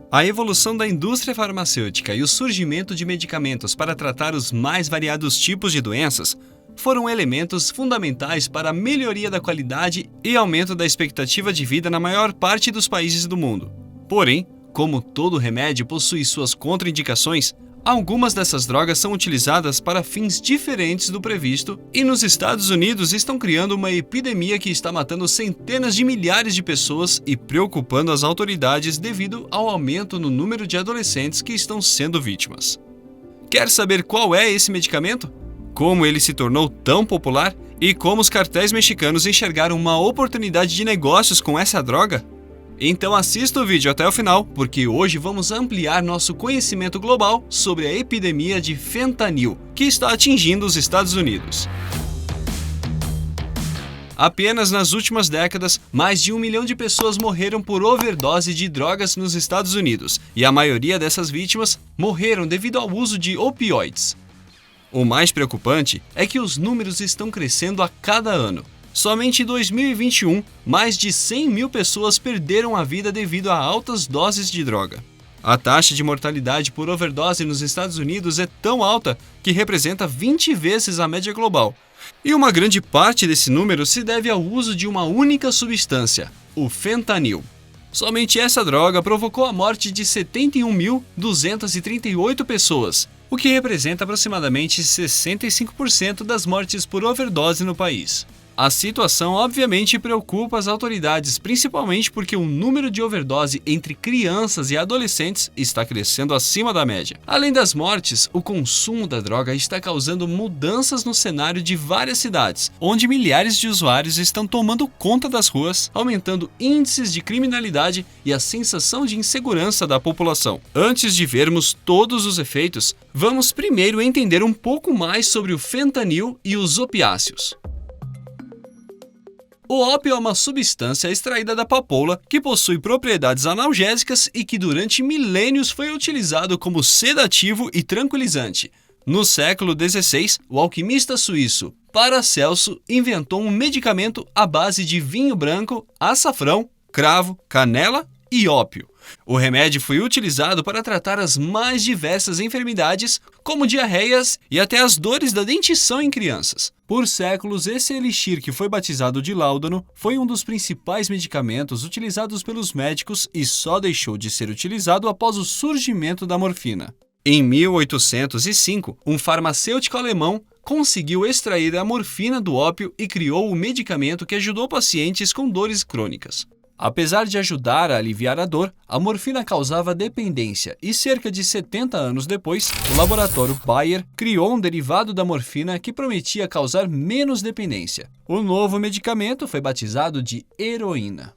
A evolução da indústria farmacêutica e o surgimento de medicamentos para tratar os mais variados tipos de doenças foram elementos fundamentais para a melhoria da qualidade e aumento da expectativa de vida na maior parte dos países do mundo. Porém, como todo remédio possui suas contraindicações, algumas dessas drogas são utilizadas para fins diferentes do previsto e nos Estados Unidos estão criando uma epidemia que está matando centenas de milhares de pessoas e preocupando as autoridades devido ao aumento no número de adolescentes que estão sendo vítimas. Quer saber qual é esse medicamento? Como ele se tornou tão popular? E como os cartéis mexicanos enxergaram uma oportunidade de negócios com essa droga? Então assista o vídeo até o final, porque hoje vamos ampliar nosso conhecimento global sobre a epidemia de fentanil, que está atingindo os Estados Unidos. Apenas nas últimas décadas, mais de 1 milhão de pessoas morreram por overdose de drogas nos Estados Unidos, e a maioria dessas vítimas morreram devido ao uso de opioides. O mais preocupante é que os números estão crescendo a cada ano. Somente em 2021, mais de 100 mil pessoas perderam a vida devido a altas doses de droga. A taxa de mortalidade por overdose nos Estados Unidos é tão alta que representa 20 vezes a média global. E uma grande parte desse número se deve ao uso de uma única substância, o fentanil. Somente essa droga provocou a morte de 71.238 pessoas, o que representa aproximadamente 65% das mortes por overdose no país. A situação obviamente preocupa as autoridades, principalmente porque o número de overdose entre crianças e adolescentes está crescendo acima da média. Além das mortes, o consumo da droga está causando mudanças no cenário de várias cidades, onde milhares de usuários estão tomando conta das ruas, aumentando índices de criminalidade e a sensação de insegurança da população. Antes de vermos todos os efeitos, vamos primeiro entender um pouco mais sobre o fentanil e os opiáceos. O ópio é uma substância extraída da papoula que possui propriedades analgésicas e que durante milênios foi utilizado como sedativo e tranquilizante. No século XVI, o alquimista suíço Paracelso inventou um medicamento à base de vinho branco, açafrão, cravo, canela e ópio. O remédio foi utilizado para tratar as mais diversas enfermidades, como diarreias e até as dores da dentição em crianças. Por séculos, esse elixir, que foi batizado de láudano, foi um dos principais medicamentos utilizados pelos médicos e só deixou de ser utilizado após o surgimento da morfina. Em 1805, um farmacêutico alemão conseguiu extrair a morfina do ópio e criou o medicamento que ajudou pacientes com dores crônicas. Apesar de ajudar a aliviar a dor, a morfina causava dependência e cerca de 70 anos depois, o laboratório Bayer criou um derivado da morfina que prometia causar menos dependência. O novo medicamento foi batizado de heroína.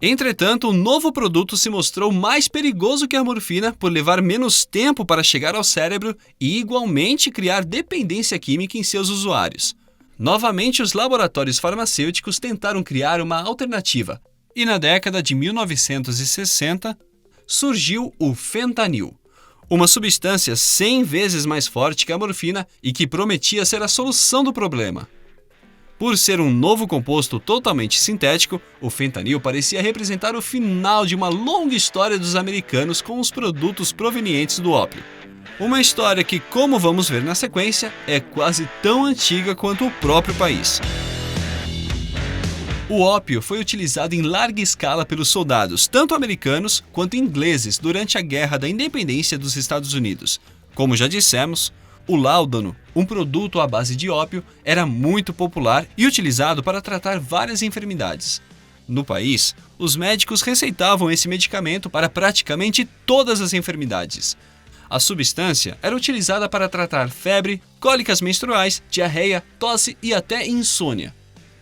Entretanto, o novo produto se mostrou mais perigoso que a morfina por levar menos tempo para chegar ao cérebro e igualmente criar dependência química em seus usuários. Novamente, os laboratórios farmacêuticos tentaram criar uma alternativa. E na década de 1960, surgiu o fentanil, uma substância 100 vezes mais forte que a morfina e que prometia ser a solução do problema. Por ser um novo composto totalmente sintético, o fentanil parecia representar o final de uma longa história dos americanos com os produtos provenientes do ópio. Uma história que, como vamos ver na sequência, é quase tão antiga quanto o próprio país. O ópio foi utilizado em larga escala pelos soldados, tanto americanos quanto ingleses, durante a Guerra da Independência dos Estados Unidos. Como já dissemos, o láudano, um produto à base de ópio, era muito popular e utilizado para tratar várias enfermidades. No país, os médicos receitavam esse medicamento para praticamente todas as enfermidades. A substância era utilizada para tratar febre, cólicas menstruais, diarreia, tosse e até insônia.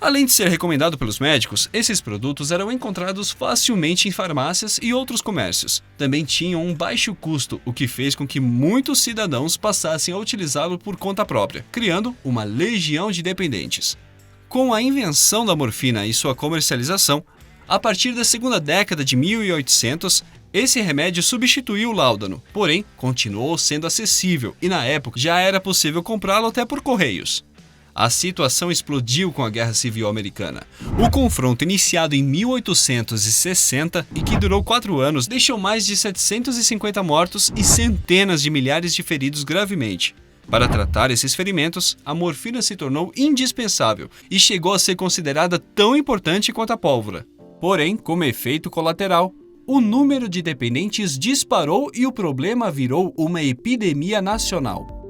Além de ser recomendado pelos médicos, esses produtos eram encontrados facilmente em farmácias e outros comércios. Também tinham um baixo custo, o que fez com que muitos cidadãos passassem a utilizá-lo por conta própria, criando uma legião de dependentes. Com a invenção da morfina e sua comercialização, a partir da segunda década de 1800, esse remédio substituiu o láudano, porém continuou sendo acessível e na época já era possível comprá-lo até por correios. A situação explodiu com a Guerra Civil Americana. O confronto, iniciado em 1860 e que durou 4 anos, deixou mais de 750 mortos e centenas de milhares de feridos gravemente. Para tratar esses ferimentos, a morfina se tornou indispensável e chegou a ser considerada tão importante quanto a pólvora. Porém, como efeito colateral, o número de dependentes disparou e o problema virou uma epidemia nacional.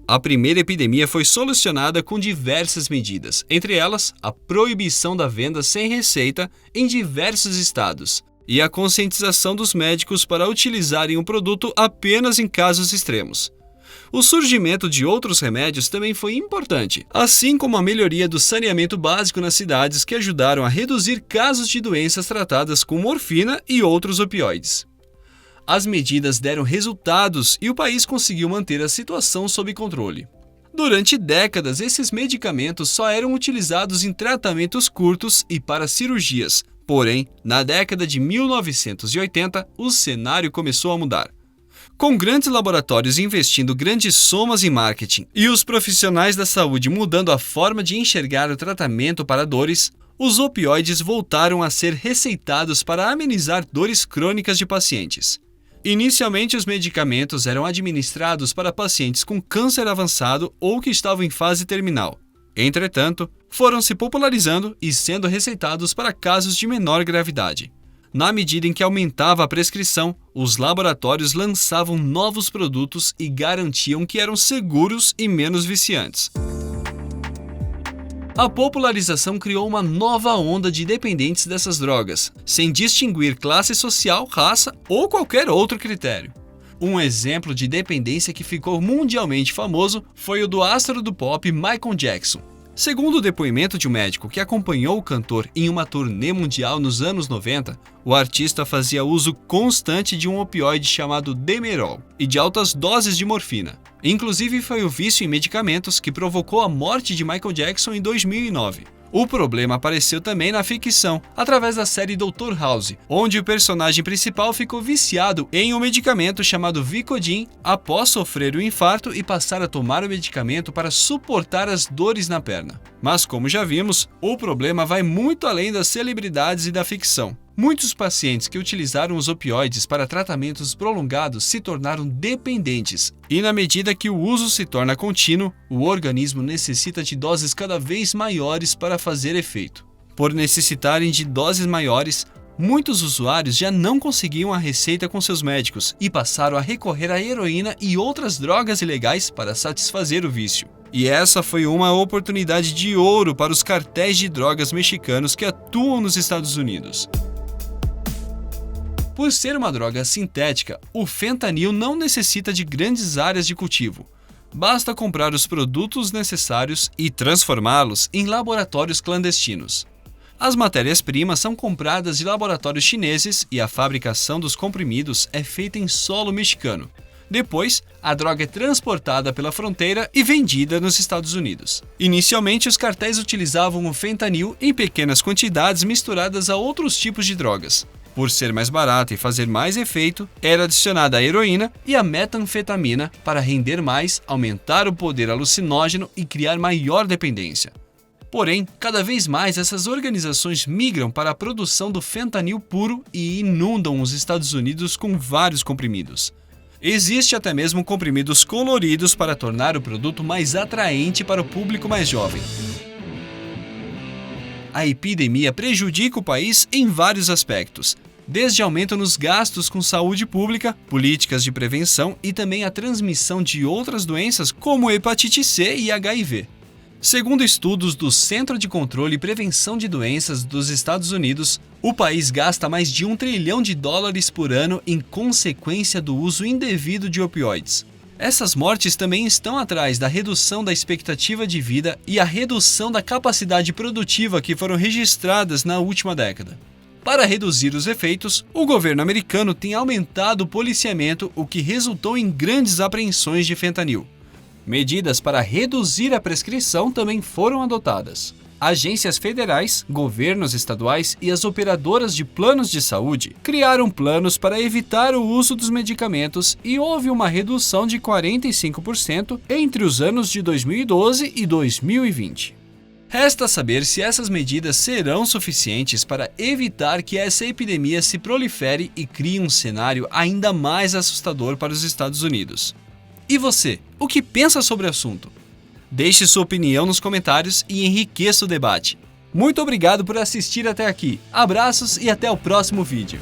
A primeira epidemia foi solucionada com diversas medidas, entre elas a proibição da venda sem receita em diversos estados e a conscientização dos médicos para utilizarem o produto apenas em casos extremos. O surgimento de outros remédios também foi importante, assim como a melhoria do saneamento básico nas cidades que ajudaram a reduzir casos de doenças tratadas com morfina e outros opioides. As medidas deram resultados e o país conseguiu manter a situação sob controle. Durante décadas, esses medicamentos só eram utilizados em tratamentos curtos e para cirurgias. Porém, na década de 1980, o cenário começou a mudar. Com grandes laboratórios investindo grandes somas em marketing e os profissionais da saúde mudando a forma de enxergar o tratamento para dores, os opioides voltaram a ser receitados para amenizar dores crônicas de pacientes. Inicialmente, os medicamentos eram administrados para pacientes com câncer avançado ou que estavam em fase terminal. Entretanto, foram se popularizando e sendo receitados para casos de menor gravidade. Na medida em que aumentava a prescrição, os laboratórios lançavam novos produtos e garantiam que eram seguros e menos viciantes. A popularização criou uma nova onda de dependentes dessas drogas, sem distinguir classe social, raça ou qualquer outro critério. Um exemplo de dependência que ficou mundialmente famoso foi o do astro do pop Michael Jackson. Segundo o depoimento de um médico que acompanhou o cantor em uma turnê mundial nos anos 90, o artista fazia uso constante de um opioide chamado Demerol e de altas doses de morfina. Inclusive, foi o vício em medicamentos que provocou a morte de Michael Jackson em 2009. O problema apareceu também na ficção, através da série Dr. House, onde o personagem principal ficou viciado em um medicamento chamado Vicodin após sofrer um infarto e passar a tomar o medicamento para suportar as dores na perna. Mas, como já vimos, o problema vai muito além das celebridades e da ficção. Muitos pacientes que utilizaram os opioides para tratamentos prolongados se tornaram dependentes, e na medida que o uso se torna contínuo, o organismo necessita de doses cada vez maiores para fazer efeito. Por necessitarem de doses maiores, muitos usuários já não conseguiam a receita com seus médicos e passaram a recorrer à heroína e outras drogas ilegais para satisfazer o vício. E essa foi uma oportunidade de ouro para os cartéis de drogas mexicanos que atuam nos Estados Unidos. Por ser uma droga sintética, o fentanil não necessita de grandes áreas de cultivo. Basta comprar os produtos necessários e transformá-los em laboratórios clandestinos. As matérias-primas são compradas de laboratórios chineses e a fabricação dos comprimidos é feita em solo mexicano. Depois, a droga é transportada pela fronteira e vendida nos Estados Unidos. Inicialmente, os cartéis utilizavam o fentanil em pequenas quantidades misturadas a outros tipos de drogas. Por ser mais barata e fazer mais efeito, era adicionada a heroína e a metanfetamina para render mais, aumentar o poder alucinógeno e criar maior dependência. Porém, cada vez mais essas organizações migram para a produção do fentanil puro e inundam os Estados Unidos com vários comprimidos. Existe até mesmo comprimidos coloridos para tornar o produto mais atraente para o público mais jovem. A epidemia prejudica o país em vários aspectos, desde aumento nos gastos com saúde pública, políticas de prevenção e também a transmissão de outras doenças como hepatite C e HIV. Segundo estudos do Centro de Controle e Prevenção de Doenças dos Estados Unidos, o país gasta mais de $1 trilhão por ano em consequência do uso indevido de opioides. Essas mortes também estão atrás da redução da expectativa de vida e a redução da capacidade produtiva que foram registradas na última década. Para reduzir os efeitos, o governo americano tem aumentado o policiamento, o que resultou em grandes apreensões de fentanil. Medidas para reduzir a prescrição também foram adotadas. agências federais, governos estaduais e as operadoras de planos de saúde criaram planos para evitar o uso dos medicamentos e houve uma redução de 45% entre os anos de 2012 e 2020. Resta saber se essas medidas serão suficientes para evitar que essa epidemia se prolifere e crie um cenário ainda mais assustador para os Estados Unidos. E você, o que pensa sobre o assunto? Deixe sua opinião nos comentários e enriqueça o debate. Muito obrigado por assistir até aqui. Abraços e até o próximo vídeo.